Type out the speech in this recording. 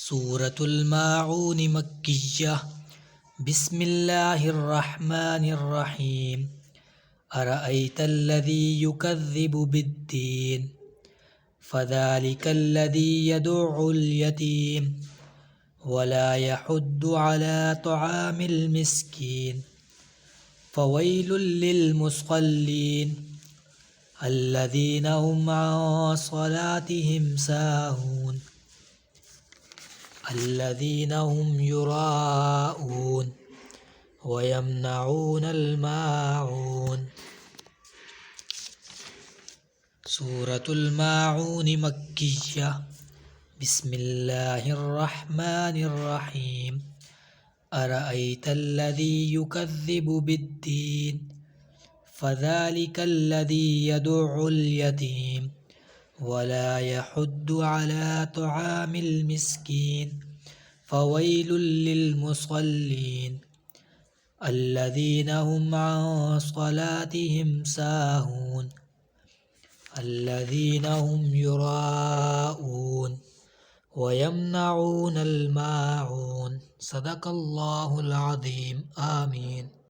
سورة الماعون مکیہ بسم اللہ الرحمن الرحیم ارأیت الذی یکذب بالدین فذلک الذی یدع الیتیم ولا یحض علی طعام المسکین فویل للمصلین الذین هم عن صلاتهم ساہون الذين هم يراءون ويمنعون الماعون سورة الماعون مکیہ بسم اللہ الرحمن الرحیم ارأیت الذی یکذب بالدین فذلک الذی یدع الیتیم ولا يحض على طعام المسكين فويل للمصلين الذين هم عن صلاتهم ساهون الذين هم يراءون ويمنعون الماعون صدق الله العظيم آمين